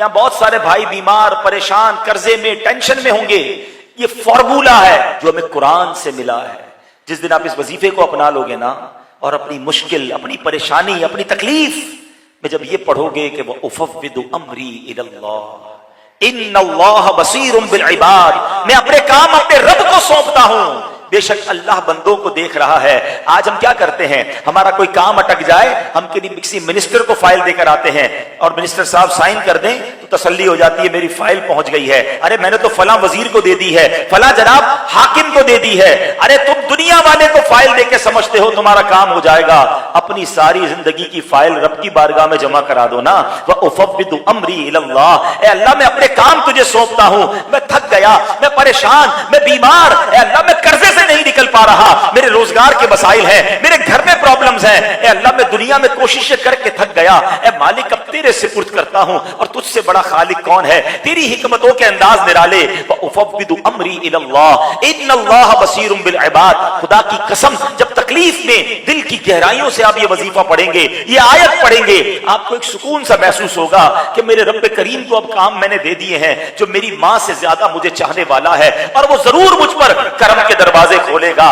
یہاں بہت سارے بھائی بیمار، پریشان، قرضے میں، ٹینشن میں ہوں گے. یہ فارمولا ہے جو ہمیں قرآن سے ملا ہے. جس دن آپ اس وظیفے کو اپنا لو گے نا اور اپنی مشکل، اپنی پریشانی، اپنی تکلیف میں جب یہ پڑھو گے کہ وَأُفَوِّضُ أَمْرِي إِلَى اللَّهِ إِنَّ اللَّهَ بَصِيرٌ بِالْعِبَادِ، میں اپنے کام اپنے رب کو سونپتا ہوں، بے شک اللہ بندوں کو دیکھ رہا ہے. آج ہم کیا کرتے ہیں، ہمارا کوئی کام اٹک جائے ہم کسی منسٹر کو فائل دے کر آتے ہیں اور منسٹر صاحب سائن کر دیں تو تسلی ہو جاتی ہے میری فائل پہنچ گئی ہے. ارے میں نے تو فلاں وزیر کو دے دی ہے، فلاں جناب حاکم کو دے دی ہے. ارے تم دنیا والے کو فائل دے کے سمجھتے ہو تمہارا کام ہو جائے گا، اپنی ساری زندگی کی فائل رب کی بارگاہ میں جمع کرا دو نا. وَأُفَوِّضُ أَمْرِي إِلَى اللَّهِ، اے اللہ میں اپنے کام تجھے سونپتا ہوں، میں تھک گیا، میں پریشان، میں بیمار، اے اللہ میں قرضے سے نہیں نکل پا رہا، میرے روزگار کے مسائل ہیں، میرے گھر میں پرابلمز ہیں، اے اللہ میں دنیا میں کوششیں کر کے تھک گیا، اے مالک اب تیرے سپرد کرتا ہوں، اور تجھ سے بڑا خالق کون ہے، تیری حکمتوں کے انداز نرالے. وَأُفَوِّضُ أَمْرِي إِلَى اللَّهِ إِنَّ اللَّهَ بَصِيرٌ بِالْعِبَادِ. خدا کی قسم جب تکلیف میں دل کی گہرائیوں سے آپ یہ وظیفہ پڑھیں گے، یہ آیت پڑھیں گے، آپ کو ایک سکون سا محسوس ہوگا کہ میرے رب کریم کو اب کام میں نے دے دیے ہیں جو میری ماں سے زیادہ مجھے چاہنے والا ہے، اور وہ ضرور مجھ پر کرم کے دروازے کھولے گا.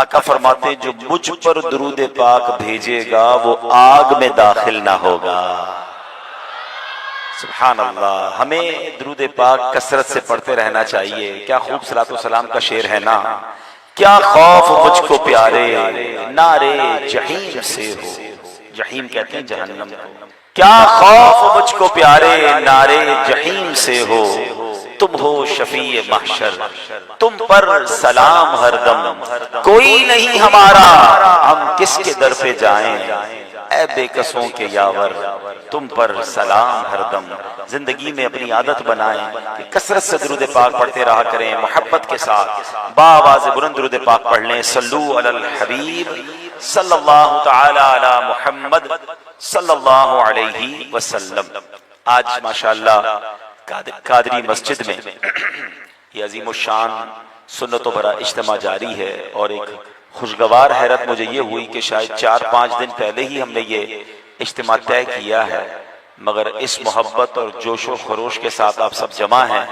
آقا فرماتے جو مجھ پر درود پاک بھیجے گا وہ آگ میں داخل نہ ہوگا. سبحان اللہ. ہمیں درود پاک کثرت سے پڑھتے رہنا چاہیے. کیا خوب صلاۃ و سلام کا شعر ہے نا، کیا خوف مجھ کو پیارے نارے جہیم سے ہو. جہیم کہتے ہیں جہنم کو. کیا خوف مجھ کو پیارے نارے جہیم سے ہو، تم ہو شفیع محشر تم پر سلام ہر دم، کوئی نہیں ہمارا ہم کس کے در پہ جائیں، اے بے کسوں کے یاور تم پر سلام ہر دم. زندگی میں اپنی عادت بنائیں کہ کثرت سے درود پاک پڑھتے رہا کریں، محبت کے ساتھ باواز بلند درود پاک پڑھ لیں. صلو علی الحبیب صلی اللہ تعالی علی محمد صلی اللہ علیہ وسلم. آج ماشاءاللہ قادری مسجد میں یہ عظیم الشان سنت و بھرا اجتماع جاری ہے، اور ایک خوشگوار حیرت مجھے یہ ہوئی کہ شاید 4-5 دن پہلے ہی ہم نے یہ اجتماع طے کیا ہے، مگر اس محبت اور جوش و خروش کے ساتھ آپ سب جمع ہیں.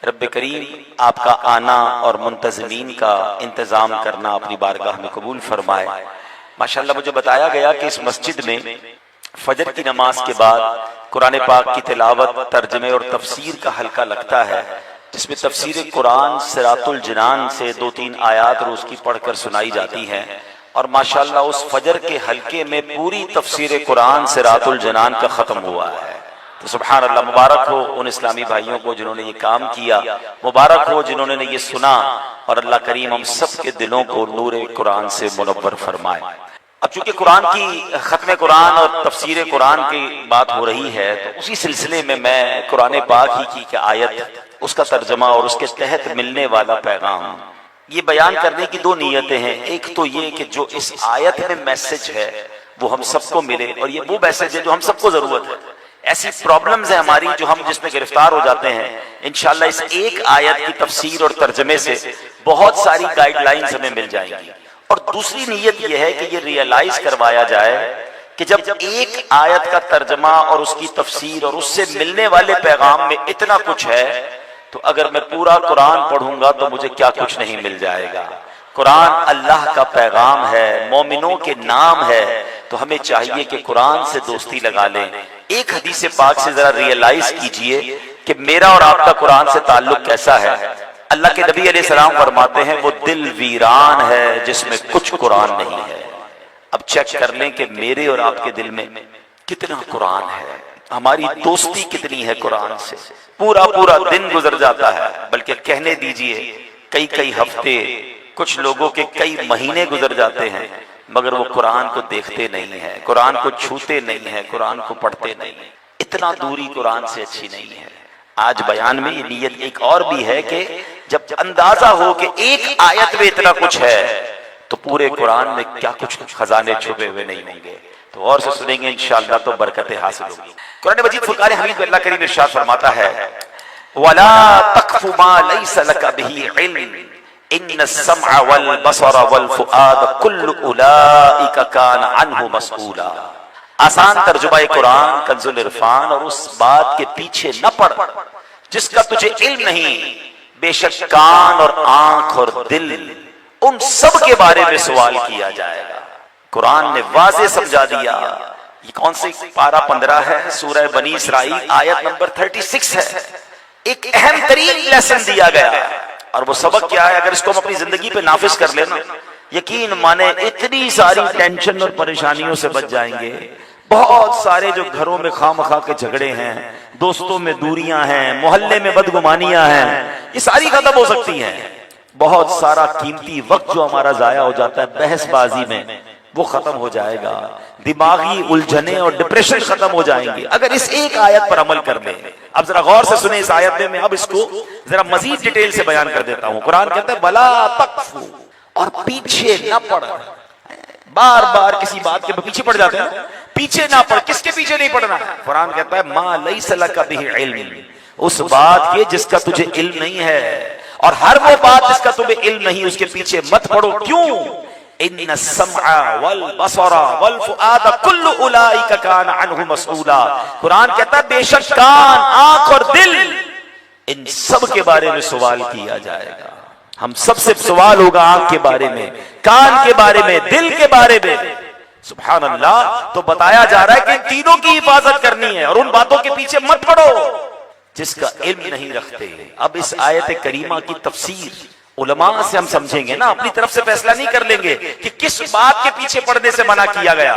رب کریم آپ کا آنا اور منتظمین کا انتظام کرنا اپنی بارگاہ میں قبول فرمائے. ماشاءاللہ مجھے بتایا گیا کہ اس مسجد میں فجر کی نماز کے بعد قرآن پاک کی تلاوت، ترجمے اور تفسیر کا حلقہ لگتا ہے، جس میں تفسیر قرآن صراط الجنان سے 2-3 آیات روز کی پڑھ کر سنائی جاتی ہیں. اور ماشاءاللہ اس فجر کے حلقے میں پوری تفسیر قرآن صراط الجنان کا ختم ہوا ہے. تو سبحان اللہ، مبارک ہو ان اسلامی بھائیوں کو جنہوں نے یہ کام کیا، مبارک ہو جنہوں نے یہ سنا، اور اللہ کریم ہم سب کے دلوں کو نور قرآن سے منور فرمائے. اب چونکہ قرآن کی ختم قرآن اور تفسیر قرآن کی بات ہو رہی ہے تو اسی سلسلے میں میں قرآن پاک ہی کی آیت، اس کا ترجمہ اور اس کے تحت ملنے والا پیغام یہ بیان کرنے کی 2 نیتیں ہیں. ایک تو یہ کہ جو اس آیت میں میسج ہے وہ ہم سب کو ملے، اور یہ وہ میسج ہے جو ہم سب کو ضرورت ہے. ایسی پرابلمز ہیں ہماری جو ہم جس میں گرفتار ہو جاتے ہیں، انشاءاللہ اس ایک آیت کی تفسیر اور ترجمے سے بہت ساری گائیڈ لائنز ہمیں مل جائیں گی. اور دوسری نیت یہ ہے کہ یہ ریئلائز کروایا جائے کہ جب ایک آیت کا ترجمہ اور اس کی تفسیر اور اس سے ملنے والے پیغام میں اتنا کچھ ہے تو اگر میں پورا قرآن پڑھوں گا تو مجھے کیا کچھ نہیں مل جائے گا. قرآن اللہ کا پیغام ہے، مومنوں کے نام ہے، تو ہمیں چاہیے کہ قرآن سے دوستی لگا لیں. ایک حدیث پاک سے ذرا ریئلائز کیجئے کہ میرا اور آپ کا قرآن سے تعلق کیسا ہے. اللہ کے نبی علیہ السلام فرماتے ہیں وہ دل ویران ہے جس میں کچھ قرآن نہیں ہے. اب چیک کر لیں کہ میرے اور آپ کے دل میں کتنا قرآن ہے، ہماری دوستی کتنی ہے قرآن سے. پورا دن گزر جاتا ہے، بلکہ کہنے دیجئے کئی ہفتے، کچھ لوگوں کے کئی مہینے گزر جاتے ہیں، مگر وہ قرآن کو دیکھتے نہیں ہیں، قرآن کو چھوتے نہیں ہیں، قرآن کو پڑھتے نہیں ہیں. اتنا دوری قرآن سے اچھی نہیں ہے. آج بیان میں یہ نیت ایک اور بھی ہے کہ جب اندازہ ہو کہ ایک آیت میں اتنا کچھ ہے تو پورے قرآن میں کیا کچھ خزانے چھپے ہوئے نہیں ہوں گے. تو اور سے سنیں گے انشاءاللہ تو برکتیں حاصل ہوگی. قرآن مجید فرقان حمید میں اللہ کریم ارشاد فرماتا ہے وَلَا تَقْفُ مَا لَيْسَ لَكَ بِهِ عِلْمٍ إِنَّ السَّمْعَ وَالْبَصَرَ وَالْفُؤَادَ كُلُّ أُولَئِكَ كَانَ عَنْهُ مَسْئُولًا. آسان ترجمہ قرآن کنز العرفان، اور اس بات کے پیچھے نہ پڑ جس کا تجھے علم نہیں، بے شک کان اور آنکھ اور دل ان سب کے بارے میں سوال کیا جائے گا۔ قرآن نے واضح سمجھا دیا۔ یہ کون سی پارہ 15 ہے، سورہ بنی اسرائیل آیت نمبر 36 ہے۔ ایک اہم ترین لیسن دیا گیا، اور وہ سبق کیا ہے؟ اگر اس کو ہم اپنی زندگی پہ نافذ کر لینا، یقین مانے اتنی ساری ٹینشن اور پریشانیوں سے بچ جائیں گے۔ بہت سارے جو گھروں میں خواہ مخواہ کے جھگڑے ہیں، دوستوں میں دوریاں ہیں، محلے میں بدگمانیاں ہیں، یہ ساری ختم ہو سکتی ہیں۔ بہت سارا قیمتی وقت جو ہمارا ضائع ہو جاتا ہے بحث بازی میں، وہ ختم ہو جائے گا۔ دماغی الجھنیں اور ڈپریشن ختم ہو جائیں گے اگر اس ایک آیت پر عمل کر لیں۔ اب ذرا غور سے سنیں اس آیت میں اب اس کو ذرا مزید ڈیٹیل سے بیان کر دیتا ہوں۔ قرآن کہتا ہے وَلَا تَقْفُ، اور پیچھے نہ پڑ۔ بار بار کسی بات کے پیچھے پڑ جاتے ہیں، پیچھے نہ پڑ۔ کس کے پیچھے نہیں پڑنا؟ قرآن کہتا ہے مَا لَيْسَ لَكَ بِهِ عِلْمٍ، اس بات کے جس کا تجھے علم نہیں ہے، اور ہر وہ بات جس کا تمہیں علم نہیں اس کے پیچھے مت پڑو۔ کیوں؟ ان السمع والبصر والفؤاد كل اولئک کان عنہ مسئولا۔ قرآن کہتا ہے بے شک کان، آنکھ اور دل، ان سب کے بارے میں سوال کیا جائے گا۔ ہم سب سے سوال ہوگا آنکھ کے بارے میں، کان کے بارے میں، دل کے بارے میں۔ سبحان اللہ۔ تو بتایا جا رہا ہے کہ ان تینوں کی حفاظت کرنی ہے، اور ان باتوں کے پیچھے مت پڑو جس کا علم نہیں رکھتے۔ اب اس آیت کریمہ کی تفسیر علماء سے ہم سمجھیں گے نا، اپنی طرف سے فیصلہ نہیں کر لیں گے کہ کس بات کے پیچھے پڑنے سے منع کیا گیا۔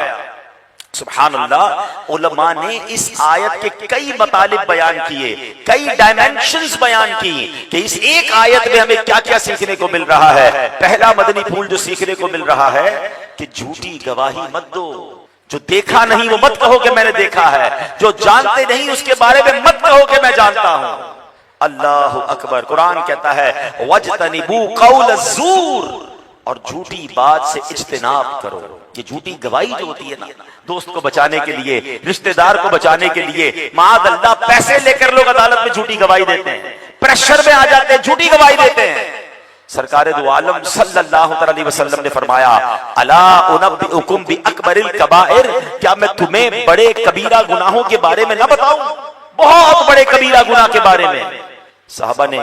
سبحان اللہ۔ علماء نے اس آیت کے کئی مطالب بیان کیے، کئی ڈائمینشنز بیان کی کہ اس ایک آیت میں ہمیں کیا کیا سیکھنے کو مل رہا ہے۔ پہلا مدنی پھول جو سیکھنے کو مل رہا ہے کہ جھوٹی گواہی مت دو۔ جو دیکھا نہیں وہ مت کہو کہ میں نے دیکھا ہے، جو جانتے نہیں اس کے بارے میں مت کہو کہ میں جانتا ہوں۔ اللہ اکبر۔ قرآن کہتا ہے وَاجْتَنِبُوا قَوْلَ الزُّورِ، اور جھوٹی بات سے اجتناب کرو۔ یہ جھوٹی گواہی جو ہوتی ہے نا، دوست کو بچانے کے لیے، رشتہ دار کو بچانے کے لیے، معاذ اللہ پیسے لے کر لوگ عدالت میں جھوٹی گواہی دیتے ہیں، پریشر میں آ جاتے ہیں، جھوٹی گواہی دیتے ہیں۔ سرکار دو عالم صلی اللہ علیہ وسلم نے فرمایا الا انبئکم باکبر الکبائر، کیا میں تمہیں بڑے کبیرہ گناہوں کے بارے میں نہ بتاؤں؟ بہت بڑے کبیرہ گناہ کے بارے میں۔ صحابہ نے،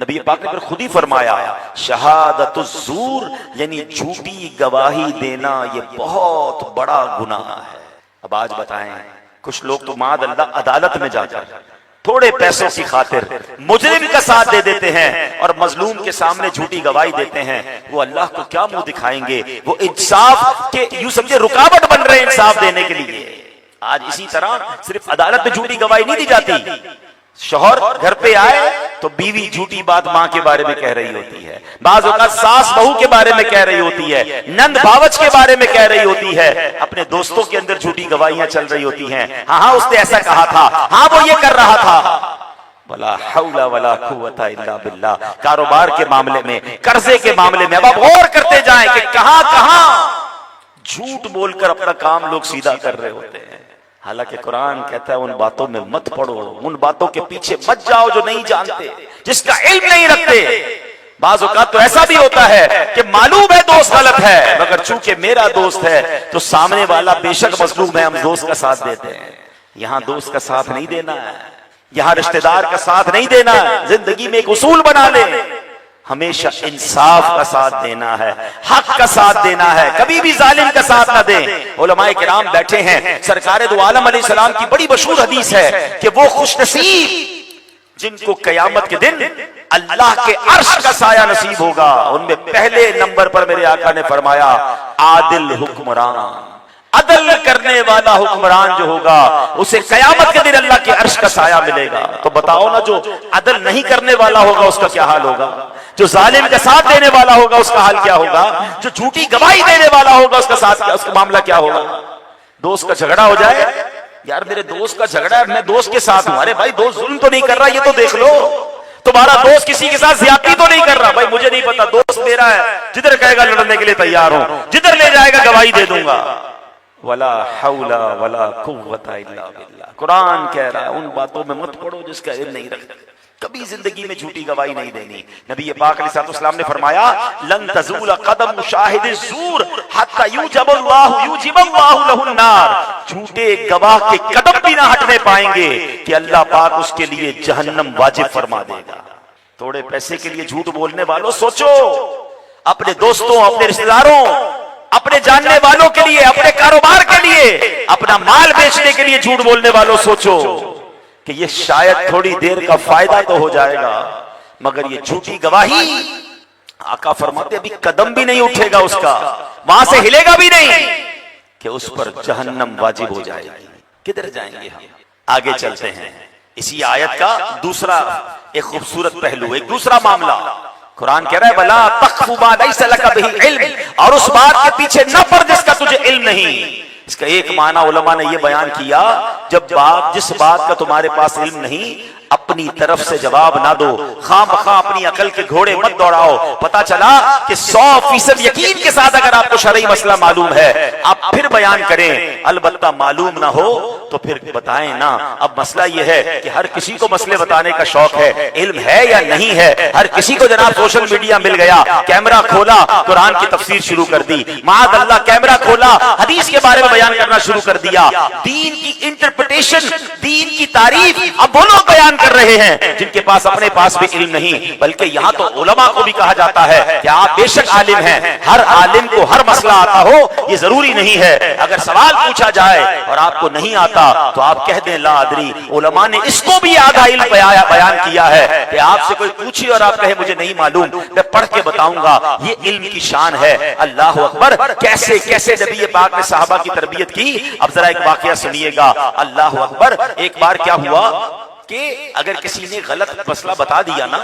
نبی پاک نے پھر خود ہی فرمایا شہادت الزور، یعنی جھوٹی گواہی دینا یہ بہت بڑا گناہ ہے۔ اب آج بتائیں، کچھ لوگ تو معاذ اللہ عدالت میں جا کر تھوڑے پیسوں کی خاطر مجرم کا ساتھ دے دیتے ہیں اور مظلوم کے سامنے جھوٹی گواہی دیتے ہیں۔ وہ اللہ کو کیا منہ دکھائیں گے؟ وہ انصاف کے یوں سمجھے رکاوٹ بن رہے ہیں انصاف دینے کے لیے۔ آج اسی طرح صرف عدالت میں جھوٹی گواہی نہیں دی جاتی، شوہر گھر پہ آئے تو بیوی جھوٹی بات ماں کے بارے میں کہہ رہی ہوتی ہے، بعض اوقات ساس بہو کے بارے میں کہہ رہی ہوتی ہے، نند بھاوچ کے بارے میں کہہ رہی ہوتی ہے، اپنے دوستوں کے اندر جھوٹی گواہیاں چل رہی ہوتی ہیں۔ ہاں اس نے ایسا کہا تھا، ہاں وہ یہ کر رہا تھا۔ ولا حول ولا قوت الا باللہ۔ کاروبار کے معاملے میں، قرضے کے معاملے میں اب آپ غور کرتے جائیں کہ کہاں کہاں جھوٹ بول کر اپنا کام لوگ سیدھا کر رہے ہوتے ہیں۔ حالانکہ قرآن کہتا ہے ان باتوں میں مت پڑو، ان باتوں کے پیچھے مت جاؤ جو نہیں جانتے، جس کا علم نہیں رکھتے۔ بعض اوقات تو ایسا بھی ہوتا ہے کہ معلوم ہے دوست غلط ہے، مگر چونکہ میرا دوست ہے تو سامنے والا بے شک مظلوم ہے، ہم دوست کا ساتھ دیتے ہیں۔ یہاں دوست کا ساتھ نہیں دینا ہے، یہاں رشتہ دار کا ساتھ نہیں دینا ہے۔ زندگی میں ایک اصول بنا لیں، ہمیشہ انصاف کا ساتھ دینا ہے، حق کا ساتھ دینا ہے، کبھی بھی ظالم کا ساتھ نہ دیں۔ علماء کرام بیٹھے ہیں، سرکار دو عالم علیہ السلام کی بڑی مشہور حدیث ہے کہ وہ خوش نصیب جن کو قیامت کے دن اللہ کے عرش کا سایہ نصیب ہوگا۔ ان میں پہلے نمبر پر میرے آقا نے فرمایا عادل حکمران، عدل کرنے والا حکمران جو ہوگا اسے قیامت کے دن اللہ کے عرش کا سایہ ملے گا۔ تو بتاؤ نا، جو عدل نہیں کرنے والا ہوگا اس کا کیا حال ہوگا؟ جو ظالم کا ساتھ دینے والا ہوگا اس کا حال کیا ہوگا؟ جو جھوٹی گواہی دینے والا ہوگا اس کا ساتھ کیا، اس کا معاملہ کیا ہوگا؟ دوست کا جھگڑا ہو جائے، یار میرے دوست کا جھگڑا ہے، میں دوست کے ساتھ ہوں، ارے بھائی دوست ظلم تو نہیں کر رہا، یہ تو دیکھ لو۔ تمہارا دوست کسی کے ساتھ زیادتی تو نہیں کر رہا، بھائی مجھے نہیں پتا، دوست میرا ہے، جدھر کہے گا لڑنے کے لیے تیار ہوں، جدھر لے جائے گا گواہی دے دوں گا۔ ولا حول ولا قوت الا باللہ۔ قرآن کہہ رہا ہے ان باتوں میں مت پڑو جس کا علم نہیں رکھتے۔ کبھی زندگی میں جھوٹی گواہی نہیں دینی. نبی پاک علیہ السلام نے فرمایا لن تزول قدم شاہد الزور حتی یوجب اللہ لہ النار. جھوٹے گواہ کے قدم بھی نہ ہٹنے پائیں گے کہ اللہ پاک اس کے لیے جہنم واجب فرما دے گا. تھوڑے پیسے کے لیے جھوٹ بولنے والوں سوچو، اپنے دوستوں، اپنے رشتہ داروں، اپنے جاننے والوں کے لیے، اپنے کاروبار کے لیے، اپنا مال بیچنے کے لیے جھوٹ بولنے والوں سوچو کہ یہ شاید تھوڑی دیر کا فائدہ تو ہو جائے گا، مگر یہ جھوٹی گواہی آقا فرماتے ابھی قدم بھی نہیں اٹھے گا اس کا، وہاں سے ہلے گا بھی نہیں کہ اس پر جہنم واجب ہو جائے گی. کدھر جائیں گے ہم؟ آگے چلتے ہیں. اسی آیت کا دوسرا ایک خوبصورت پہلو، ایک دوسرا معاملہ. قرآن کہہ رہا ہے وَلَا تَقْفُ مَا لَيْسَ لَكَ بِهِ عِلْمٌ، اور اس بات کے پیچھے نہ پڑ جس کا تجھے علم نہیں. اس کا ایک معنی علماء نے یہ بیان کیا، جس بات کا تمہارے پاس علم نہیں اپنی طرف سے جواب نہ دو، خواہ مخواہ اپنی عقل کے گھوڑے مت دوڑاؤ. پتا چلا کہ 100% یقین کے ساتھ اگر آپ کو شرعی مسئلہ معلوم ہے آپ پھر بیان کریں، البتہ معلوم نہ ہو تو پھر بتائیں نا. اب مسئلہ یہ ہے کہ ہر کسی کو مسئلے بتانے کا شوق ہے، علم ہے یا نہیں ہے. ہر کسی کو جناب سوشل میڈیا مل گیا، کیمرہ کھولا قرآن کی تفسیر شروع کر دی، معاذ اللہ کیمرہ کھولا حدیث کے بارے میں بیان کرنا شروع کر دیا. دین کی انٹرپریٹیشن، دین کی تعریف اب وہ لوگ بیان کر رہے ہیں جن کے پاس اپنے پاس بھی علم نہیں. بلکہ یہاں تو علماء کو بھی کہا جاتا ہے کہ آپ بے شک عالم ہیں، ہر عالم کو ہر مسئلہ آتا ہو یہ ضروری نہیں ہے. اگر سوال پوچھا جائے اور آپ کو نہیں آتا تو آپ کہہ دیں لا ادری. علماء نے اس کو بھی آدھا علم بیان کیا ہے کہ آپ سے کوئی پوچھے اور آپ کہے مجھے نہیں معلوم، میں پڑھ کے بتاؤں گا. یہ علم کی شان ہے. اللہ اکبر. کیسے کیسے نبی پاک نے صحابہ کی تربیت کی. اب ذرا ایک واقعہ سنیے گا. اللہ اکبر. ایک بار کیا ہوا کہ اگر کسی نے غلط مسئلہ بتا دیا نا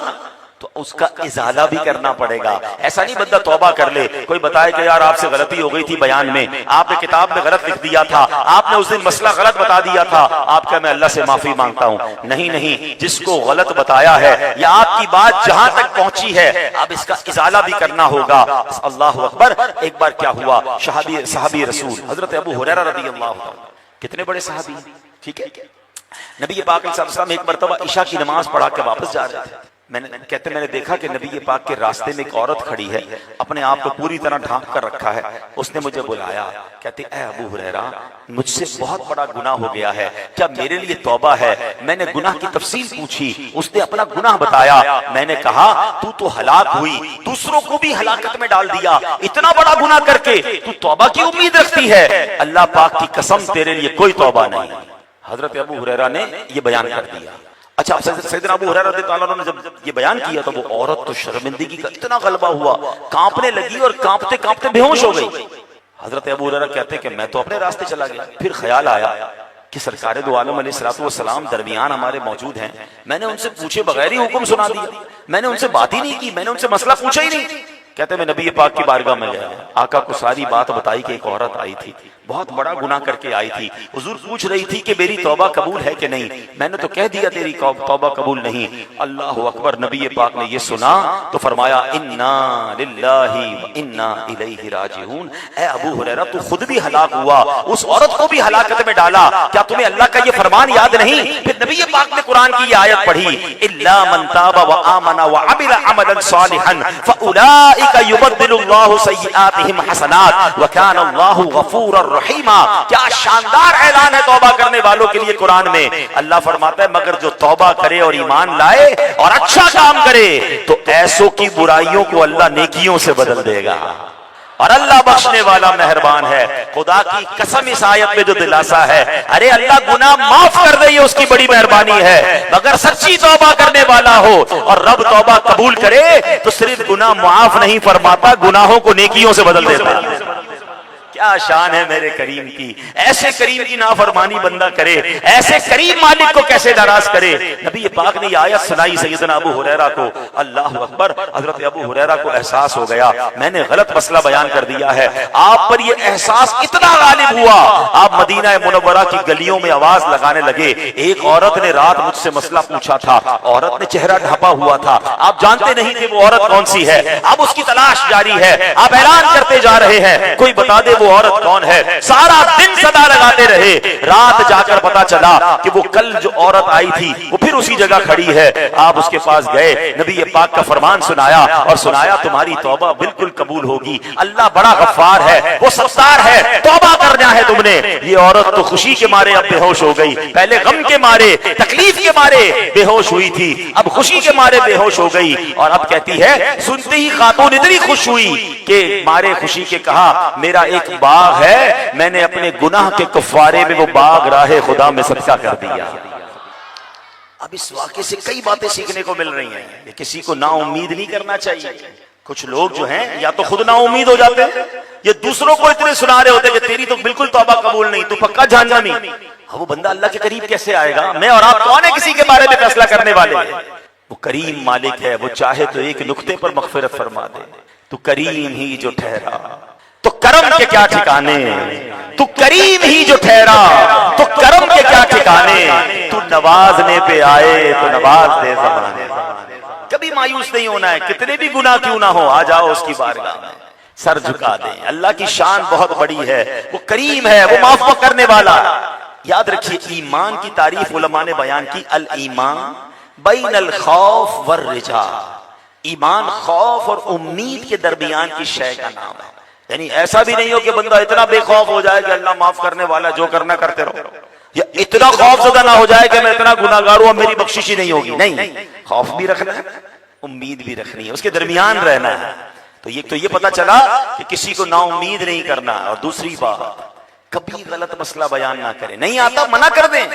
تو اس کا ازالہ بھی کرنا پڑے گا. ایسا نہیں بندہ توبہ کر لے، کوئی بتائے کہ یار آپ سے غلطی ہو گئی تھی بیان میں، آپ نے کتاب میں غلط لکھ دیا تھا، آپ نے اس دن مسئلہ غلط بتا دیا تھا، آپ کا میں اللہ سے معافی مانگتا ہوں. نہیں نہیں، جس کو غلط بتایا ہے یا آپ کی بات جہاں تک پہنچی ہے اب اس کا ازالہ بھی کرنا ہوگا. اللہ اکبر. ایک بار کیا ہوا، صحابی رسول حضرت ابو ہریرہ رضی اللہ عنہ، کتنے بڑے صحابی، ٹھیک ہے. نبی پاک صلی اللہ علیہ وسلم ایک مرتبہ عشاء کی نماز پڑھا کے واپس جا رہے تھے. میں نے دیکھا کہ نبی پاک کے راستے میں ایک عورت کھڑی ہے، اپنے آپ کو پوری طرح ڈھانپ کر رکھا ہے. اس نے مجھے بلایا، کہتے اے ابو ہریرہ مجھ سے بہت بڑا گناہ ہو گیا ہے، کیا میرے لیے توبہ ہے؟ میں نے گناہ کی تفصیل پوچھی، اس نے اپنا گناہ بتایا. میں نے کہا تو ہلاک ہوئی، دوسروں کو بھی ہلاکت میں ڈال دیا، اتنا بڑا گناہ کر کے تو توبہ کی امید رکھتی ہے؟ اللہ پاک کی قسم تیرے لیے کوئی توبہ نہیں. حضرت ابو ہریرہ نے یہ بیان کر دیا. اچھا سیدنا ابو ہریرہ رضی اللہ عنہ نے جب یہ بیان کیا تو وہ عورت تو شرمندگی کا اتنا غلبہ ہوا، کانپنے لگی اور کانپتے کانپتے بے ہوش ہو گئی. حضرت ابو ہریرہ کہتے کہ میں تو اپنے راستے چلا گیا. پھر خیال آیا کہ سرکار دو عالم علیہ الصلوۃ والسلام درمیان ہمارے موجود ہیں، میں نے ان سے پوچھے بغیر ہی حکم سنا دیا، میں نے ان سے بات ہی نہیں کی، میں نے ان سے مسئلہ پوچھا ہی نہیں. کہتے میں نبی پاک کی بارگاہ میں گیا، آقا کو ساری بات بتائی کہ ایک عورت آئی تھی، بہت بڑا گناہ کر کے آئی تھی، حضور پوچھ رہی تھی کہ میری توبہ قبول ہے کہ نہیں. میں نے تو کہہ دیا تیری توبہ قبول نہیں. اللہ اکبر. نبی پاک نے یہ سنا تو فرمایا انا للہ و انا الیہ راجعون. اے ابو ہریرہ تو خود بھی ہلاک ہوا، اس عورت کو بھی ہلاکت میں ڈالا، کیا تمہیں اللہ کا یہ فرمان یاد نہیں؟ پھر نبی پاک نے قرآن کی یہ آیت پڑھی الا من تاب وآمن وعمل عملا صالحا فاولئک یبدل اللہ سیئاتہم حسنات وکان اللہ غفورا رحیما. کیا شاندار اعلان ہے توبہ کرنے والوں کے لیے قرآن میں. اللہ فرماتا ہے مگر جو توبہ کرے اور ایمان لائے اور اچھا کام کرے تو ایسوں کی برائیوں کو اللہ نیکیوں سے بدل دے گا، اور اللہ بخشنے والا مہربان ہے. خدا کی قسم اس آیت میں جو دلاسا ہے، ارے اللہ گناہ معاف کر دے یہ اس کی بڑی مہربانی ہے، مگر سچی توبہ کرنے والا ہو اور رب توبہ قبول کرے تو صرف گناہ معاف نہیں فرماتا، گناہوں کو نیکیوں سے بدل دیتا ہے. کیا شان ہے میرے کریم کی. ایسے کریم کی نافرمانی بندہ کرے، ایسے کریم مالک کو کیسے ناراض کرے. نبی پاک نے یہ آیت سنائی سیدنا ابو ہریرہ کو. اللہ اکبر. حضرت ابو ہریرہ کو احساس ہو گیا میں نے غلط مسئلہ بیان کر دیا ہے. آپ پر یہ احساس اتنا غالب ہوا آپ مدینہ منورہ کی گلیوں میں آواز لگانے لگے. ایک عورت نے رات مجھ سے مسئلہ پوچھا تھا، عورت نے چہرہ ڈھانپا ہوا تھا، آپ جانتے نہیں تھے وہ عورت کون سی ہے، اب اس کی تلاش جاری ہے، آپ اعلان کرتے جا رہے ہیں کوئی بتا دے وہ عورت کون ہے. سارا دن صدا لگاتے رہے, رات جا کر پتا چلا کہ وہ کل جو عورت آئی تھی وہ پھر اسی جگہ کھڑی ہے. آپ اس کے پاس گئے, نبی پاک کا فرمان سنایا اور سنایا تمہاری توبہ بالکل قبول ہوگی, اللہ بڑا غفار ہے, وہ ستار ہے, توبہ کرنا ہے تم نے. یہ عورت تو خوشی کے مارے اب بے ہوش ہو گئی, پہلے غم کے مارے تکلیف کے مارے بے ہوش ہوئی تھی, اب خوشی کے مارے بے ہوش ہو گئی. اور اب کہتی ہے, سنتے ہی خاتون اتنی خوش ہوئی کہ مارے خوشی کے کہا میرا ایک باغ ہے, میں نے اپنے گناہ کے کفارے میں وہ باغ راہ خدا میں صدقہ کر دیا. اب اس واقعے سے کئی باتیں سیکھنے کو مل رہی ہیں. یہ کسی کو نا امید نہیں کرنا چاہیے. کچھ لوگ جو ہیں یا تو خود نا امید ہو جاتے ہیں, یہ دوسروں کو اتنے سنا رہے ہوتے ہیں کہ تیری تو بالکل توبہ قبول نہیں, تو پکا جہنمی. وہ بندہ اللہ کے قریب کیسے آئے گا؟ میں اور آپ کون ہے کسی کے بارے میں فیصلہ کرنے والے ہیں؟ وہ کریم مالک ہے, وہ چاہے تو ایک نقطے پر مغفرت فرما دے. تو کریم ہی جو ٹھہرا تو کرم کے کیا ٹھکانے, تو کریم ہی جو ٹھہرا تو کرم کے کیا ٹھکانے, تو نوازنے پہ آئے تو نواز دے زمانے. کبھی مایوس نہیں ہونا ہے, کتنے بھی گناہ کیوں نہ ہو, آ جاؤ اس کی بارگاہ میں, سر جھکا دیں. اللہ کی شان بہت بڑی ہے, وہ کریم ہے, وہ معاف کرنے والا. یاد رکھیے, ایمان کی تعریف علماء نے بیان کی, الایمان بین الخوف والرجا, ایمان خوف اور امید کے درمیان کی شے کا نام ہے. یعنی ایسا بھی نہیں ہو کہ بندہ اتنا بے خوف ہو جائے کہ اللہ معاف کرنے والا, جو کرنا کرتے رہو, یا اتنا خوف زدہ نہ ہو جائے کہ میں اتنا گناہگار ہوں میری بخشش ہی نہیں ہوگی. نہیں, خوف بھی رکھنا ہے, امید بھی رکھنی ہے, اس کے درمیان رہنا ہے. تو یہ پتا چلا کہ کسی کو نا امید نہیں کرنا. اور دوسری بات, کبھی غلط مسئلہ بیان نہ کریں. نہیں آتا منع کر دیں,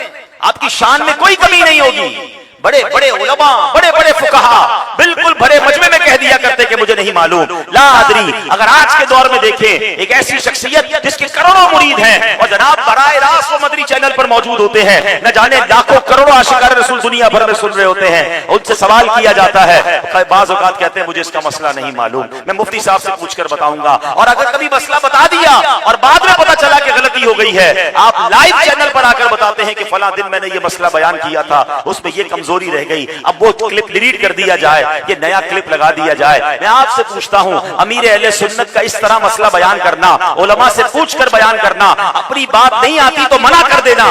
آپ کی شان میں کوئی کمی نہیں ہوگی. بڑے بڑے علماء, بڑے بڑے فقہا بالکل بڑے مجمع میں کہہ دیا کرتے کہ مجھے نہیں معلوم, لا ادری. اگر آج کے دور میں دیکھیں ایک ایسی شخصیت جس کے کروڑوں مرید ہیں اور جناب براہ راست وہ مدری چینل پر موجود ہوتے ہیں, نہ جانے لاکھوں کروڑوں عاشقان رسول دنیا بھر میں سن رہے ہوتے ہیں, ان سے سوال کیا جاتا ہے, بعض اوقات کہتے ہیں مجھے اس کا مسئلہ نہیں معلوم, میں مفتی صاحب سے پوچھ کر بتاؤں گا. اور اگر کبھی مسئلہ بتا دیا اور بعد میں پتا چلا کہ غلطی ہو گئی ہے, آپ لائیو چینل پر آ کر بتاتے ہیں کہ فلاں دن میں نے یہ مسئلہ بیان کیا تھا, اس میں یہ کمزوری رہ گئی, اب وہ کلپ ڈیلیٹ کر دیا جائے, یہ نیا کلپ لگا دیا جائے. میں آپ سے پوچھتا ہوں, امیر اہل سنت کا اس طرح مسئلہ بیان کرنا, علماء سے پوچھ کر بیان کرنا, اپنی بات نہیں آتی تو منع کر دینا,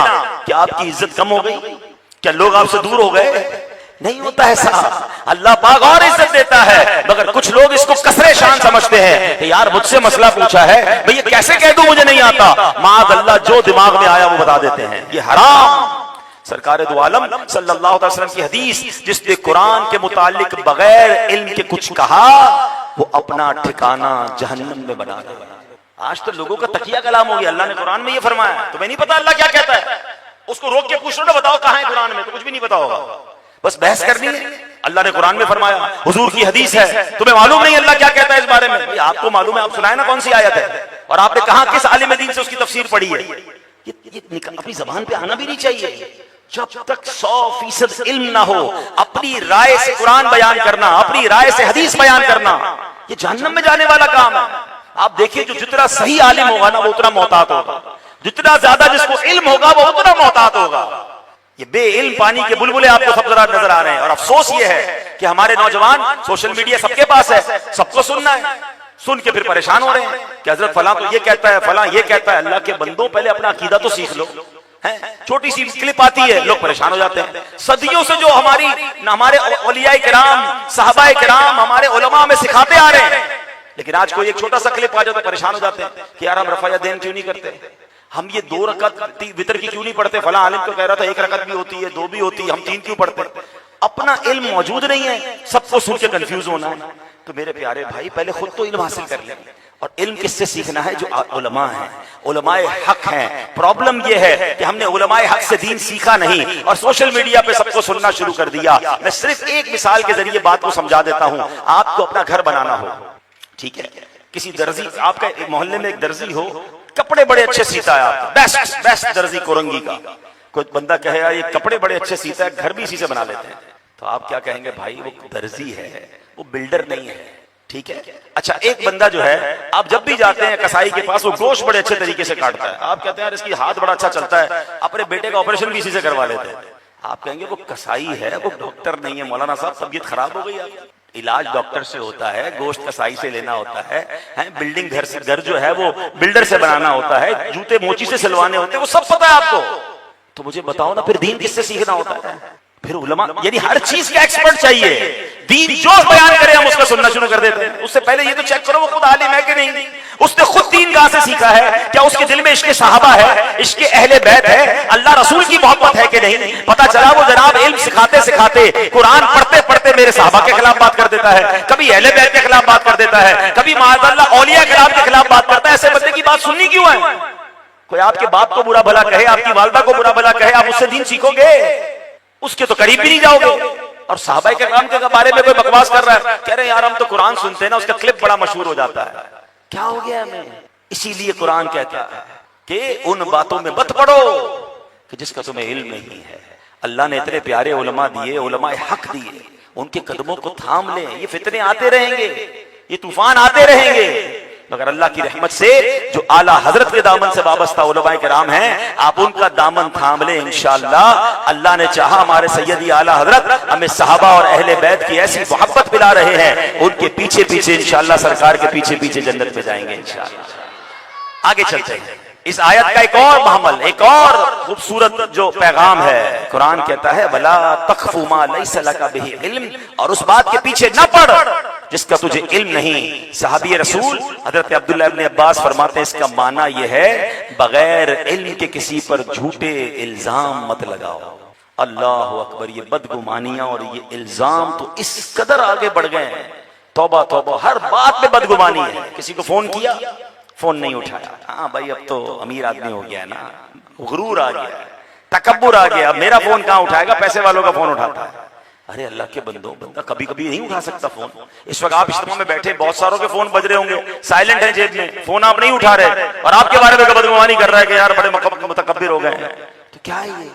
کیا آپ کی عزت کم ہو گئی؟ کیا لوگ آپ سے دور ہو گئے؟ نہیں ہوتا ایسا. اللہ پاک اور عزت دیتا ہے, مگر کچھ لوگ اس کو کسرے شان سمجھتے ہیں کہ یار مجھ سے مسئلہ پوچھا ہے, میں یہ کیسے کہہ دوں مجھے نہیں آتا. معاذ اللہ, جو دماغ میں آیا وہ بتا دیتے ہیں, یہ حرام. سرکار دو عالم صلی اللہ علیہ وسلم کی حدیث, جس نے قرآن کے متعلق بغیر علم کے کچھ کہا وہ اپنا ٹھکانہ جہنم میں بنا دے. آج تو لوگوں کا تکیہ کلام ہو گیا, اللہ نے قرآن میں یہ فرمایا, تمہیں نہیں پتا اللہ کیا کہتا ہے, اس کو روک کے پوچھ لو, بتاؤ کہاں ہے قرآن میں, تو کچھ بھی نہیں پتا ہوگا, بس بحث کرنی ہے. اللہ نے قرآن میں فرمایا, حضور کی حدیث ہے, تمہیں معلوم نہیں اللہ کیا کہتا ہے اس بارے میں. آپ کو معلوم ہے, آپ سنائیں نا کون سی آیت ہے, اور آپ نے کہاں کس عالم دین سے اس کی تفسیر پڑھی ہے. یہ اپنی زبان پہ آنا بھی نہیں چاہیے. جب تک 100% علم نہ ہو, اپنی رائے سے قرآن بیان کرنا, اپنی رائے سے حدیث بیان کرنا, یہ جہنم میں جانے والا کام ہے. آپ دیکھیں جو جتنا صحیح عالم ہوگا نا وہ اتنا محتاط ہوگا, جتنا زیادہ جس کو علم ہوگا وہ اتنا محتاط ہوگا. یہ بے علم پانی کے بلبلے آپ کو سب طرح نظر آ رہے ہیں. اور افسوس یہ ہے کہ ہمارے نوجوان, سوشل میڈیا سب کے پاس ہے, سب کو سننا ہے, سن کے پھر پریشان ہو رہے ہیں کہ حضرت فلاں تو یہ کہتا ہے, فلاں یہ کہتا ہے. اللہ کے بندوں, پہلے اپنا عقیدہ تو سیکھ لو. چھوٹی سی کلپ آتی ہے, لوگ پریشان ہو جاتے ہیں. صدیوں سے جو ہمارے اولیاء کرام, صحابہ کرام, ہمارے علماء میں سکھاتے آ رہے ہیں, لیکن آج کوئی ایک چھوٹا سا کلپ آ جاتا ہے, پریشان ہو جاتے ہیں کہ یار ہم رفع دین کیوں نہیں کرتے, ہم یہ 2 رکعت وتر کی کیوں نہیں پڑھتے, فلاں عالم تو کہہ رہا تھا 1 رکعت بھی ہوتی ہے, 2 بھی ہوتی ہے, ہم 3 کیوں پڑھتے. اپنا علم موجود نہیں ہے, سب کو سن کے کنفیوز ہونا ہے. تو میرے پیارے بھائی, پہلے خود تو علم حاصل کر لیں. اور علم کس سے سیکھنا ہے؟ جو علماء ہیں, علماء حق ہیں. پرابلم یہ ہے کہ ہم نے علماء حق سے دین سیکھا نہیں اور سوشل میڈیا پہ سب کو سننا شروع کر دیا. میں صرف ایک مثال کے ذریعے بات کو سمجھا دیتا ہوں. آپ کو اپنا گھر بنانا ہو, ٹھیک ہے, کسی درزی, آپ کا محلے میں ایک درزی ہو, کپڑے بڑے اچھے سیتا ہے, آپ بیسٹ درزی کورنگی کا. کوئی بندہ کہے یار یہ کپڑے بڑے اچھے سیتا ہے, گھر بھی اسی سے بنا لیتے ہیں, تو آپ کیا کہیں گے؟ بھائی وہ درزی ہے, وہ بلڈر نہیں ہے, ٹھیک ہے. اچھا, ایک بندہ جو ہے, آپ جب بھی جاتے ہیں کسائی کے پاس, وہ گوشت بڑے اچھے طریقے سے کاٹتا ہے, آپ کہتے ہیں یار اس کی ہاتھ بڑا اچھا چلتا ہے, اپنے بیٹے کا آپریشن بھی اسی سے کروا لیتے ہیں. آپ کہیں گے وہ کسائی ہے, وہ ڈاکٹر نہیں ہے. مولانا صاحب طبیعت خراب ہو گئی آپ, علاج ڈاکٹر سے ہوتا ہے، گوشت کسائی سے لینا ہوتا ہے، بلڈنگ گھر جو ہے وہ بلڈر سے بنانا ہوتا ہے، جوتے موچی سے سلوانے ہوتے ہیں، وہ سب پتہ ہے آپ کو. تو مجھے بتاؤ نا پھر دین کس سے سیکھنا ہوتا ہے؟ پھر علماء، یعنی ہر چیز کا ایکسپرٹ چاہیے. دین جو بیان کرے ہم اس کا سننا شروع کر دیتے ہیں. اس سے پہلے یہ تو چیک کرو وہ خود عالم ہے کہ نہیں، اس نے خود دین کہاں سے سیکھا ہے، کیا اس کے دل میں عشق صحابہ ہے، عشق اہل بیت ہے، اللہ رسول کی محبت ہے کہ نہیں. پتہ چلا وہ جناب علم سکھاتے سکھاتے قرآن پڑھتے پڑھتے میرے صحابہ کے خلاف بات کر دیتا ہے، کبھی اہل بیت کے خلاف بات کر دیتا ہے، کبھی معاذ اللہ اولیاء کرام کے خلاف بات کرتا ہے. ایسے بندے کی بات سننی کیوں ہے؟ کوئی آپ کے باپ کو برا بھلا کہے، آپ کی والدہ کو برا بھلا کہے، آپ اس سے دین سیکھو گے؟ اس کے تو قریب بھی نہیں جاؤ گے. اور صحابہ کرام کے بارے میں کوئی بکواس کر رہا ہے، کہہ رہے ہیں یار ہم تو قرآن سنتے ہیں نا، اس کا کلپ بڑا مشہور ہو جاتا ہے. کیا ہو گیا ہمیں؟ اسی لیے قرآن کہتا ہے کہ ان باتوں میں مت پڑو کہ جس کا تمہیں علم نہیں ہے. اللہ نے اتنے پیارے علماء دیے، علماء حق دیے، ان کے قدموں کو تھام لیں. یہ فتنے آتے رہیں گے، یہ طوفان آتے رہیں گے، مگر اللہ کی رحمت سے جو اعلیٰ حضرت کے دامن سے وابستہ علماء کرام ہیں، آپ ان کا دامن تھام لیں. انشاءاللہ اللہ نے چاہا ہمارے سیدی اعلیٰ حضرت ہمیں صحابہ اور اہل بیت کی ایسی محبت پلا رہے ہیں، ان کے پیچھے پیچھے انشاءاللہ سرکار کے پیچھے پیچھے جنت میں جائیں گے انشاءاللہ. آگے چلتے ہیں. اس آیت کا ایک اور محمل، ایک اور خوبصورت جو پیغام ہے، قرآن کہتا ہے وَلَا تَقْفُ مَا لَيْسَ لَكَ بِهِ عِلْمٌ، اور اس بات کے پیچھے نہ پڑ جس کا تجھے علم نہیں. صحابی رسول حضرت عبداللہ ابن عباس فرماتے ہیں اس کا معنی یہ ہے بغیر علم کے کسی پر جھوٹے الزام مت لگاؤ. اللہ اکبر. یہ بدگمانیاں اور یہ الزام تو اس قدر آگے بڑھ گئے ہیں، توبہ توبہ، ہر بات میں بدگمانی ہے. کسی کو فون کیا، فون نہیں اٹھایا، ہاں بھائی اب تو امیر آدمی ہو گیا ہے نا، غرور آ گیا، تکبر آ گیا، میرا فون کہاں اٹھائے گا، پیسے والوں کا فون اٹھاتا ہے. ارے اللہ کے بندوں، بندہ کبھی کبھی نہیں اٹھا سکتا فون. اس وقت آپ اجتماع میں بیٹھے، بہت ساروں کے فون بج رہے ہوں گے، سائلنٹ ہیں جیب میں، فون آپ نہیں اٹھا رہے، اور آپ کے بارے میں بدگمانی کر رہا ہے کہ یار بڑے متکبر ہو گئے ہیں. تو کیا ہے یہ؟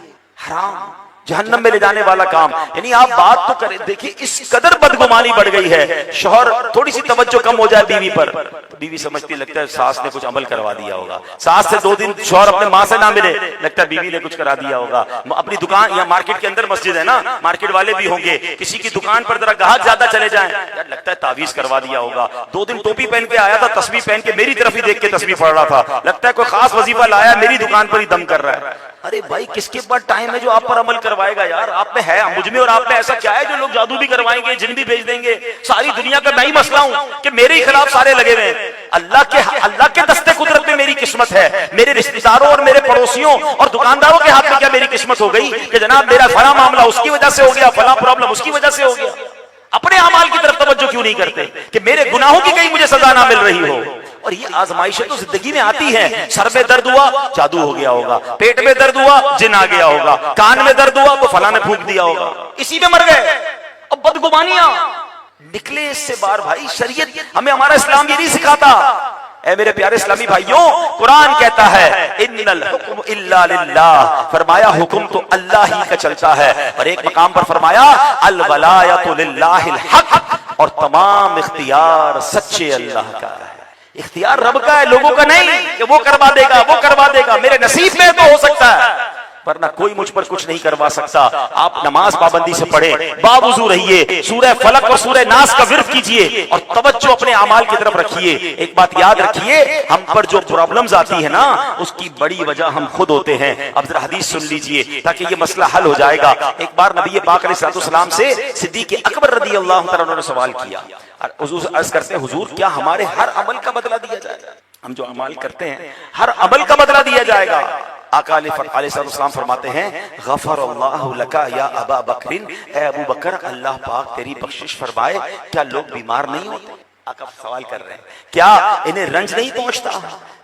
حرام، جہنم میں لے جانے والا کام. یعنی آپ بات تو کریں، دیکھیے اس قدر بدگمانی بڑھ گئی ہے. شوہر تھوڑی سی توجہ کم ہو جائے بیوی پر، بیوی سمجھتی لگتا ہے ساس نے کچھ عمل کروا دیا ہوگا. ساس سے 2 دن شوہر اپنے ماں سے نہ ملے، لگتا ہے بیوی نے کچھ کرا دیا ہوگا. اپنی دکان یا مارکیٹ کے اندر مسجد ہے نا، مارکیٹ والے بھی ہوں گے، کسی کی دکان پر ذرا گاہک زیادہ چلے جائیں، یار لگتا ہے تعویذ کروا دیا ہوگا. 2 دن ٹوپی پہن کے آیا تھا، تسبیح پہن کے میری طرف ہی دیکھ کے تسبیح پڑھ رہا تھا، لگتا ہے کوئی خاص وظیفہ لایا، میری دکان پر ہی دم کر رہا ہے. ارے بھائی کس کے پاس ٹائم ہے جو آپ پر عمل کروائے گا؟ یار آپ میں ہے، مجھ میں اور آپ میں ایسا کیا ہے جو لوگ جادو بھی کروائیں گے، جن بھی بھیج دیں گے؟ ساری دنیا کا میں ہی مسئلہ ہوں کہ میرے ہی خلاف سارے لگے ہوئے ہیں. اللہ کے دستے قدرت میں میری قسمت ہے. میرے رشتہ داروں اور میرے پڑوسیوں اور دکانداروں کے ہاتھ میں کیا میری قسمت ہو گئی کہ جناب میرا فلاں معاملہ اس کی وجہ سے ہو گیا، فلاں پرابلم اس کی وجہ سے ہو گیا؟ اپنے اعمال کی طرف توجہ کیوں نہیں کرتے کہ میرے گناہوں کی کہیں مجھے سزا نہ مل رہی ہو؟ اور یہ آزمائشیں تو زندگی میں آتی ہیں. سر میں درد ہوا جادو ہو گیا ہوگا، پیٹ میں درد ہوا جن آ گیا ہوگا، کان میں درد ہوا تو فلاں نے پھونک دیا ہوگا، اسی میں مر گئے. اب بدگمانیاں نکلے اس سے باہر. بھائی شریعت ہمیں، ہمارا اسلام یہ نہیں سکھاتا. اے میرے پیارے اسلامی بھائیوں، قرآن کہتا ہے ان الحکم الا للہ، فرمایا حکم تو اللہ ہی کا چلتا ہے. اور ایک مقام پر فرمایا الولایۃ للہ الحق، اور تمام اختیار سچے اللہ کا ہے. اختیار رب کا ہے، لوگوں کا نہیں کہ وہ کروا دے گا، وہ کروا دے گا. میرے نصیب میں تو ہو سکتا ہے، ورنہ کوئی مجھ پر کچھ نہیں کروا سکتا. آپ نماز پابندی سے پڑھیں، باوضو رہیے، سورہ فلق اور سورہ ناس کا ورد کیجئے، اور توجہ اپنے اعمال کی طرف رکھیے. ایک بات یاد رکھیے، ہم پر جو پرابلمز آتی ہے نا، اس کی بڑی وجہ ہم خود ہوتے ہیں. اب ذرا حدیث سن لیجئے تاکہ یہ مسئلہ حل ہو جائے گا. ایک بار نبی پاک علیہ السلام سے صدیق اکبر رضی اللہ تعالیٰ عنہ نے سوال کیا. حضور عرض کرتے ہیں حضور کیا ہمارے ہر عمل کا بدلہ دیا جائے گا؟ ہم جو عمل کرتے ہیں ہر عمل کا بدلہ دیا جائے گا؟ آقا علیہ السلام فرماتے ہیں غفر اللہ لکا یا ابا بکر، اے ابو بکر اللہ پاک تیری بخشش فرمائے. کیا لوگ بیمار نہیں ہوتے؟ آقا سوال کر رہے ہیں کیا انہیں رنج نہیں پہنچتا؟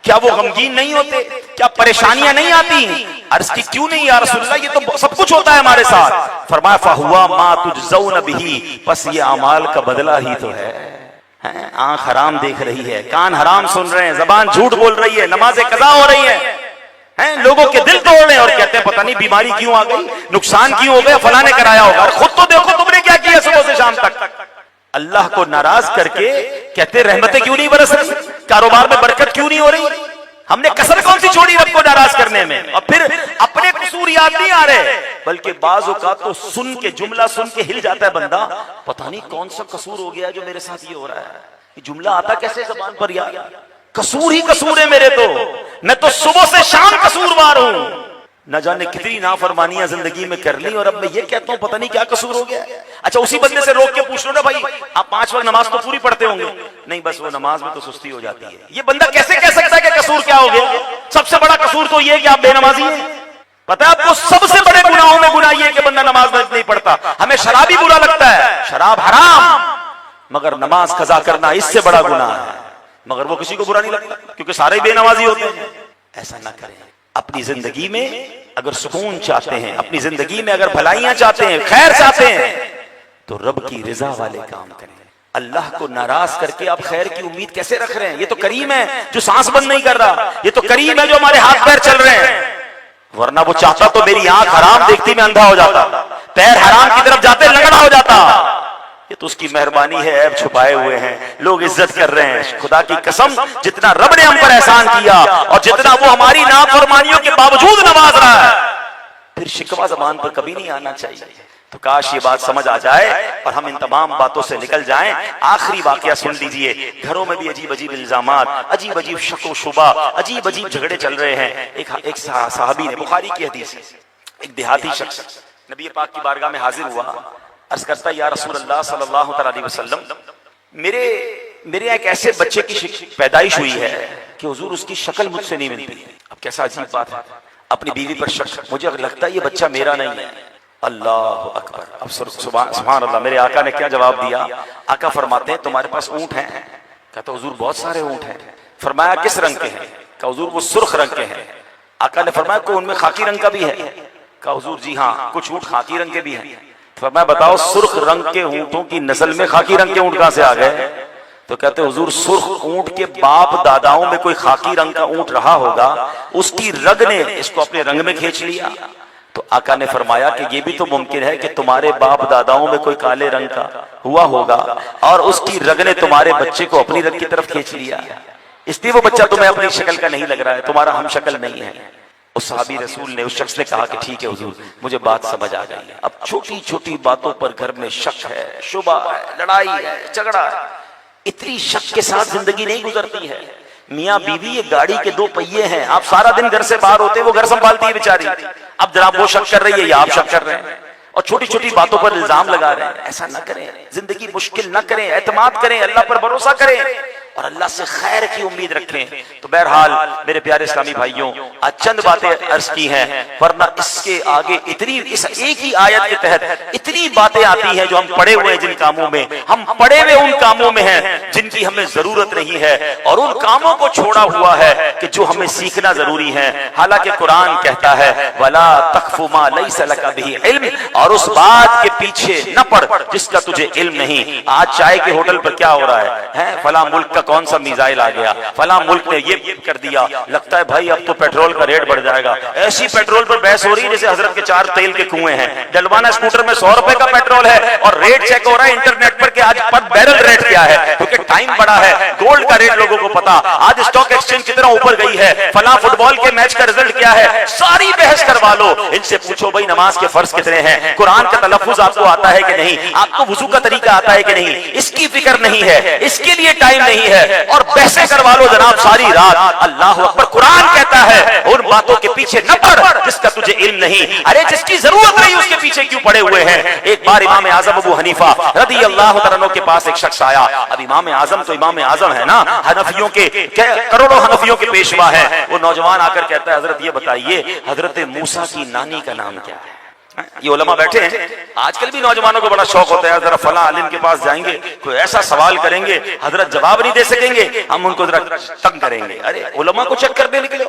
کیا وہ غمگین نہیں ہوتے؟ کیا پریشانیاں نہیں آتی؟ عرض کی کیوں نہیں یا رسول اللہ، یہ تو سب کچھ ہوتا ہے ہمارے ساتھ. فرمایا فہوا ما تجزون بہ، بس یہ اعمال کا بدلہ ہی تو ہے. آنکھ حرام دیکھ رہی ہے، کان حرام سن رہے ہیں، زبان جھوٹ بول رہی ہے، نمازیں قضا ہو رہی ہیں، لوگوں کے دل توڑ رہے ہیں اور کہتے ہیں پتہ نہیں بیماری کیوں آ گئی، نقصان کیوں ہو گیا، فلاں نے کرایا ہوگا. خود تو دیکھو تم نے کیا کیا صبح سے شام تک. اللہ کو ناراض کر کے کہتے رحمتیں کیوں نہیں برس رہی، کاروبار میں برکت کیوں نہیں ہو رہی. ہم نے کسر کون سی چھوڑی رب کو ناراض کرنے میں؟ اور پھر اپنے قصور یاد نہیں آ رہے، بلکہ بعض اوقات تو سن کے جملہ سن کے ہل جاتا ہے بندہ، پتہ نہیں کون سا قصور ہو گیا جو میرے ساتھ یہ ہو رہا ہے، یہ جملہ آتا کیسے زبان پر یار؟ قصور ہی قصور ہے میرے تو، میں تو صبح سے شام قصوروار ہوں، نہ جانے کتنی نافرمانیاں زندگی میں کر لی، اور اب میں یہ کہتا ہوں پتہ نہیں کیا قصور ہو گیا۔ اچھا اسی بندے سے روک کے پوچھ لو نا بھائی آپ 5 وقت نماز تو پوری پڑھتے ہوں گے؟ نہیں بس وہ نماز میں تو سستی ہو جاتی ہے۔ یہ بندہ کیسے کہہ سکتا ہے کہ قصور کیا ہو گیا؟ سب سے بڑا قصور تو یہ ہے کہ آپ بے نمازی ہیں۔ پتہ ہے آپ کو سب سے بڑے گناہوں میں گناہ یہ ہے کہ بندہ نماز نہیں پڑھتا۔ ہمیں شرابی برا لگتا ہے، شراب حرام، مگر نماز قضا کرنا اس سے بڑا گناہ ہے، مگر وہ کسی کو برا نہیں لگتا کیونکہ سارے بے نمازی ہوتے ہیں۔ ایسا نہ کریں، اپنی زندگی میں اگر سکون چاہتے ہیں، اپنی زندگی میں اگر بھلائیاں چاہتے ہیں، خیر چاہتے ہیں، تو رب کی رضا والے کام کریں۔ اللہ کو ناراض کر کے آپ خیر کی امید کیسے رکھ رہے ہیں؟ یہ تو کریم ہے جو سانس بند نہیں کر رہا، یہ تو کریم ہے جو ہمارے ہاتھ پیر چل رہے ہیں، ورنہ وہ چاہتا تو میری آنکھ حرام دیکھتی میں اندھا ہو جاتا، پیر حرام کی طرف جاتے لنگڑا ہو جاتا۔ یہ تو اس کی مہربانی ہے، عیب چھپائے ہوئے ہیں، لوگ عزت کر رہے ہیں۔ خدا کی قسم جتنا رب نے ہم پر احسان کیا اور جتنا وہ ہماری نافرمانیوں کے باوجود نواز رہا ہے، پھر شکوہ زبان پر کبھی نہیں آنا چاہیے۔ تو کاش یہ بات سمجھ آ جائے اور ہم ان تمام باتوں سے نکل جائیں۔ آخری واقعہ سن لیجئے، گھروں میں بھی عجیب عجیب الزامات، عجیب عجیب شک و شبہ، عجیب عجیب جھگڑے چل رہے ہیں۔ ایک صحابی نے، بخاری کی حدیث ہے، ایک دیہاتی شخص نبی پاک کی بارگاہ میں حاضر ہوا، عرض کرتا یا رسول اللہ صلی اللہ علیہ وسلم، میرے ایک ایسے بچے کی پیدائش ہوئی ہے کہ حضور اس کی شکل مجھ سے نہیں ملتی۔ اب کیسا عجیب بات ہے، اپنی بیوی پر شک، مجھے لگتا ہے یہ بچہ میرا نہیں ہے۔ اللہ اکبر، اب سبحان اللہ، میرے آقا نے کیا جواب دیا؟ آقا فرماتے ہیں تمہارے پاس اونٹ ہیں؟ کہتا حضور بہت سارے اونٹ ہیں۔ فرمایا کس رنگ کے ہیں؟ کہا حضور وہ سرخ رنگ کے ہیں۔ آقا نے فرمایا کوئی ان میں خاکی رنگ کا بھی ہے؟ کہا حضور جی ہاں کچھ اونٹ خاکی رنگ کے بھی ہیں۔ فرمایا بتاؤ سرخ رنگ کے اونٹوں کی نسل میں خاکی رنگ کے اونٹ کہاں سے آ گئے؟ تو کہتے حضور سرخ اونٹ کے باپ داداؤں میں کوئی خاکی رنگ کا اونٹ رہا ہوگا، اس کی رگ نے اس کو اپنے رنگ میں کھینچ لیا۔ تو آقا نے فرمایا کہ یہ بھی تو ممکن ہے کہ تمہارے باپ داداؤں میں کوئی کالے رنگ کا ہوا ہوگا اور اس کی رگ نے تمہارے بچے کو اپنی رگ کی طرف کھینچ لیا، اس لیے وہ بچہ تمہیں اپنی شکل کا نہیں لگ رہا ہے، تمہارا ہم شکل نہیں ہے۔ اس صحابی رسول نے، اس شخص نے کہا کہ ٹھیک ہے حضور مجھے بات سمجھ آ گئی ہے۔ اب چھوٹی چھوٹی باتوں پر گھر میں شک ہے، شبہ ہے، لڑائی ہے، جھگڑا ہے، اتنی شک کے ساتھ زندگی نہیں گزرتی ہے۔ میاں بیوی یہ گاڑی کے 2 پہیے ہیں، آپ سارا دن گھر سے باہر ہوتے، وہ گھر سنبھالتی ہے بیچاری، اب جناب وہ شک کر رہی ہے یا آپ شک کر رہے ہیں اور چھوٹی چھوٹی باتوں پر الزام لگا رہے ہیں۔ ایسا نہ کریں، زندگی مشکل نہ کریں، اعتماد کریں، اللہ پر بھروسہ کریں اور اللہ سے خیر کی امید رکھیں۔ تو بہرحال میرے پیارے اسلامی بھائیوں، آج چند باتیں عرض کی ہیں، ورنہ اس کے آگے اس ایک ہی آیت کے تحت اتنی باتیں آتی ہیں جو ہم پڑے ہوئے ہیں، جن کاموں میں ہم پڑے ہوئے ان کاموں میں ہیں جن کی ہمیں ضرورت نہیں ہے، اور ان کاموں کو چھوڑا ہوا ہے کہ جو ہمیں سیکھنا ضروری ہے۔ حالانکہ قرآن کہتا ہے وَلَا تَقْفُ مَا لَيْسَ لَكَ بِهِ عِلْمٌ، اور اس بات کے پیچھے نہ پڑ جس کا تجھے علم نہیں۔ آج چائے کے ہوٹل پر کیا ہو رہا ہے، فلاں ملک کا کون سا میزائل آ گیا، فلاں ملک نے یہ کر دیا، لگتا ہے بھائی اب تو پیٹرول کا ریٹ بڑھ جائے گا۔ ایسی پیٹرول پر بحث ہو رہی ہے جیسے حضرت کے 4 تیل کے کنویں ہیں۔ ڈلوانا اسکوٹر میں 100 روپے کا پیٹرول ہے اور ریٹ چیک ہو رہا ہے انٹرنیٹ پر کہ آج پر بیرل ریٹ کیا ہے، کیونکہ ٹائم بڑا ہے، گولڈ کا ریٹ لوگوں کو پتا، آج اسٹاک ایکسچینج کتنا اوپر گئی ہے، فلاں فٹ بال کے میچ کا رزلٹ کیا ہے، ساری بحث کروا لو۔ ان سے پوچھو بھائی نماز کے فرض کتنے ہیں، قرآن کا تلفظ آپ کو آتا ہے کہ نہیں، آپ کو وضو کا طریقہ آتا ہے کہ نہیں، اس کی فکر نہیں ہے، اس کے لیے ٹائم نہیں ہے، اور بحثیں کروا لو جناب ساری رات۔ اللہ اکبر، قرآن کہتا ہے ان باتوں کے پیچھے نہ پڑ جس کا تجھے علم نہیں۔ ارے جس کی ضرورت نہیں اس کے پیچھے کیوں پڑے ہوئے ہیں؟ ایک بار امام اعظم ابو حنیفہ رضی اللہ عنہ کے پاس ایک شخص آیا۔ اب امام اعظم تو امام اعظم ہے نا، حنفیوں کے کروڑوں حنفیوں کے پیشوا ہے۔ وہ نوجوان آ کر کہتا ہے حضرت یہ بتائیے حضرت موسیٰ کی نانی کا نام کیا ہے؟ یہ علماء بیٹھے ہیں، آج کل بھی نوجوانوں کو بڑا شوق ہوتا ہے ذرا فلاں عالم کے پاس جائیں گے، کوئی ایسا سوال کریں گے حضرت جواب نہیں دے سکیں گے، ہم ان کو ذرا تنگ کریں گے۔ ارے علماء کو چیک کرنے نکلے،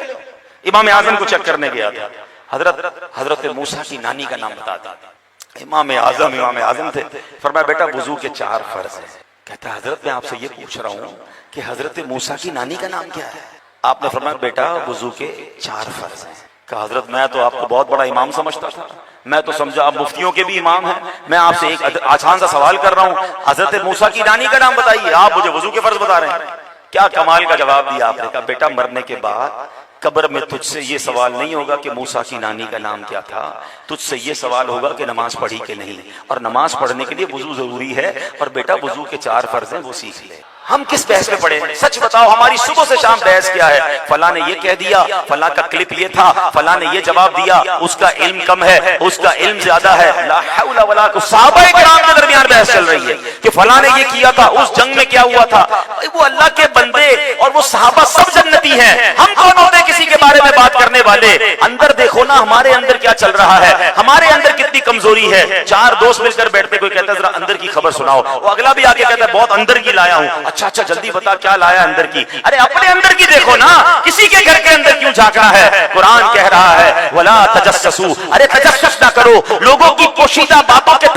امام اعظم کو چیک کرنے گیا تھا، حضرت موسیٰ کی نانی کا نام بتا دیا۔ امام اعظم تھے، فرمایا بیٹا وضو کے 4 فرض ہیں۔ کہتا حضرت میں آپ سے یہ پوچھ رہا ہوں کہ حضرت موسیٰ کی نانی کا نام کیا ہے؟ آپ نے فرمایا بیٹا وضو کے 4 فرض ہیں۔ کہا حضرت میں تو آپ کو بہت بڑا امام سمجھتا تھا، میں تو سمجھا آپ مفتیوں کے بھی امام ہیں، میں آپ سے ایک آسان سا سوال کر رہا ہوں، حضرت موسیٰ کی نانی کا نام بتائیے، آپ مجھے وضو کے فرض بتا رہے ہیں۔ کیا کمال کا جواب دیا آپ نے. کہا بیٹا مرنے کے بعد قبر میں تجھ سے یہ سوال نہیں ہوگا کہ موسیٰ کی نانی کا نام کیا تھا, تجھ سے یہ سوال ہوگا کہ نماز پڑھی کہ نہیں, اور نماز پڑھنے کے لیے وضو ضروری ہے, اور بیٹا وضو کے 4 فرض ہیں وہ سیکھ لے. ہم کس بحث میں پڑے ہیں؟ سچ بتاؤ ہماری صبح سے شام بحث کیا ہے؟ فلاں نے یہ کہہ دیا, فلاں کا کلپ یہ تھا, فلاں نے یہ جواب دیا, اس کا علم کم ہے, اس کا علم زیادہ ہے. لا حول ولا قوت. صحابہ کرام کے درمیان بحث چل رہی ہے کہ فلاں نے یہ کیا تھا, اس جنگ میں کیا ہوا تھا. وہ اللہ کے بندے اور وہ صحابہ سب جنتی ہیں, ہم کون ہوتے ہیں کسی کے بارے میں بات کرنے والے؟ اندر دیکھو نا ہمارے اندر کیا چل رہا ہے, ہمارے اندر کتنی کمزوری ہے. 4 دوست مل کر بیٹھتے, کوئی کہتا ہے ذرا اندر کی خبر سناؤ, وہ اگلا بھی آ کے کہتا ہے بہت اندر کی لایا ہوں. اچھا جلدی بتا کیا لایا اندر کی. ارے اپنے اندر کی دیکھو نا, کسی کے گھر کے اندر کیوں جھانکنا ہے؟ قرآن کہہ رہا ہے ولا تجسسوا, ارے تجسس نہ کرو, لوگوں کی پوشیدہ باتوں کے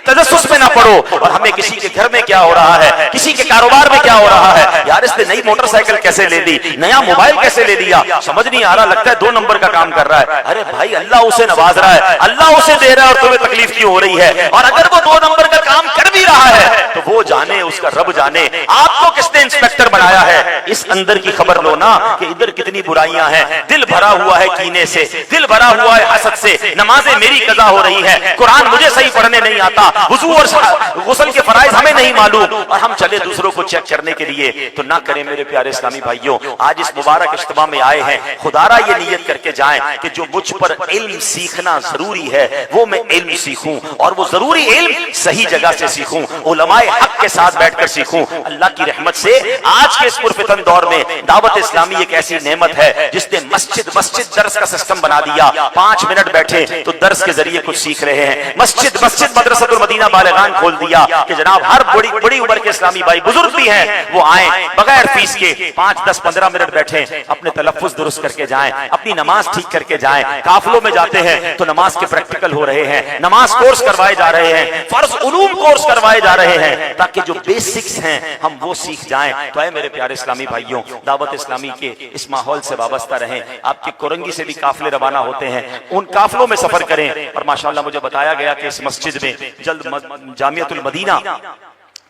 تجسس میں نہ پڑو. اور ہمیں کسی کے گھر میں کیا ہو رہا ہے, کسی کے کاروبار میں کیا ہو رہا ہے, یار اس نے نئی موٹر سائیکل کیسے لے لی, نیا موبائل کیسے لے لیا, سمجھ نہیں آ رہا, لگتا ہے 2 نمبر کا کام کر رہا ہے. ارے بھائی اللہ اسے نواز رہا ہے, اللہ اسے دے رہا ہے, اور تمہیں تکلیف کیوں ہو رہی ہے؟ اور اگر وہ 2 نمبر کا کام کر بھی رہا ہے تو وہ جانے, اس کا رب جانے. آپ کو کس نے انسپیکٹر بنایا ہے؟ اس اندر کی خبر لو نا کہ ادھر کتنی برائیاں ہیں, دل بھرا ہوا ہے کینے سے, دل بھرا ہوا ہے حسد سے, نمازیں میری قضا ہو رہی ہے, قرآن مجھے صحیح پڑھنے نہیں آتا, وضو اور غسل کے فرائض ہمیں نہیں معلوم, اور ہم چلے دوسروں کو چیک کرنے کے لیے. تو نہ کریں میرے پیارے اسلامی بھائیوں. آج اس مبارک اجتماع میں آئے ہیں, خدا را یہ نیت کر کے جائیں کہ جو مجھ پر علم سیکھنا ضروری ہے وہ میں علم سیکھوں, اور وہ ضروری علم صحیح جگہ سے سیکھوں, علماء حق کے ساتھ بیٹھ کر سیکھوں. اللہ کی رحمت سے آج کے اس پرفتن دور میں دعوت اسلامی ایک ایسی نعمت ہے جس نے مسجد درس کا سسٹم بنا دیا. 5 منٹ بیٹھے تو درس کے ذریعے کچھ سیکھ رہے ہیں. مسجد مدرسۃ المدینہ بالغان کھول دیا کہ جناب ہر بڑی عمر کے اسلامی بھائی بزرگ بھی ہیں, وہ آئیں بغیر فیس کے 5, 10, 15 منٹ بیٹھیں, اپنے تلفظ درست کر کے جائیں, اپنی نماز ٹھیک کر کے جائیں. قافلوں میں جاتے ہیں تو نماز کے پریکٹیکل ہو رہے ہیں, نماز کورس کروائے جا رہے ہیں, فرض علوم کورس کروائے جا رہے ہیں, تاکہ جو بیسکس ہیں ہم وہ سیکھ جائیں. تو اے میرے پیارے اسلامی بھائیوں, دعوت اسلامی کے اس ماحول سے وابستہ رہیں. آپ کے کورنگی سے بھی قافلے روانہ ہوتے ہیں, ان قافلوں میں سفر کریں. اور ماشاءاللہ مجھے بتایا گیا کہ اس مسجد میں جلد جامعۃ المدینہ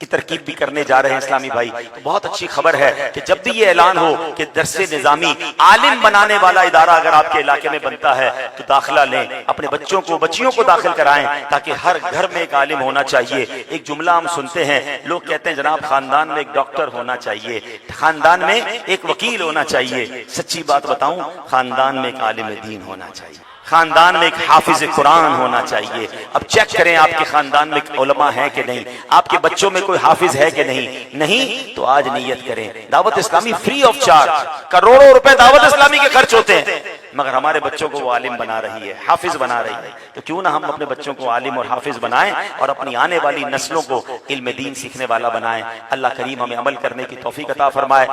کی ترکیب بھی کرنے جا رہے ہیں اسلامی بھائی. تو بہت اچھی خبر ہے کہ جب بھی یہ اعلان ہو کہ درس نظامی عالم بنانے والا ادارہ اگر آپ کے علاقے میں بنتا ہے تو داخلہ لیں, اپنے بچیوں کو داخل کرائیں, تاکہ ہر گھر میں ایک عالم ہونا چاہیے. ایک جملہ ہم سنتے ہیں, لوگ کہتے ہیں جناب خاندان میں ایک ڈاکٹر ہونا چاہیے, خاندان میں ایک وکیل ہونا چاہیے. سچی بات بتاؤں, خاندان میں ایک عالم دین ہونا چاہیے, خاندان میں ایک حافظ قرآن ہونا چاہیے. اب چیک کریں آپ کے خاندان میں علماء ہیں کہ نہیں, آپ کے بچوں میں کوئی حافظ ہے کہ نہیں تو آج نیت کریں. دعوت اسلامی فری آف چارج, کروڑوں روپے دعوت اسلامی کے خرچ ہوتے ہیں, مگر ہمارے بچوں کو وہ عالم بنا رہی ہے, حافظ بنا رہی ہے. تو کیوں نہ ہم اپنے بچوں کو عالم اور حافظ بنائیں, اور اپنی آنے والی نسلوں کو علم دین سیکھنے والا بنائیں. اللہ کریم ہمیں عمل کرنے کی توفیق عطا فرمائے.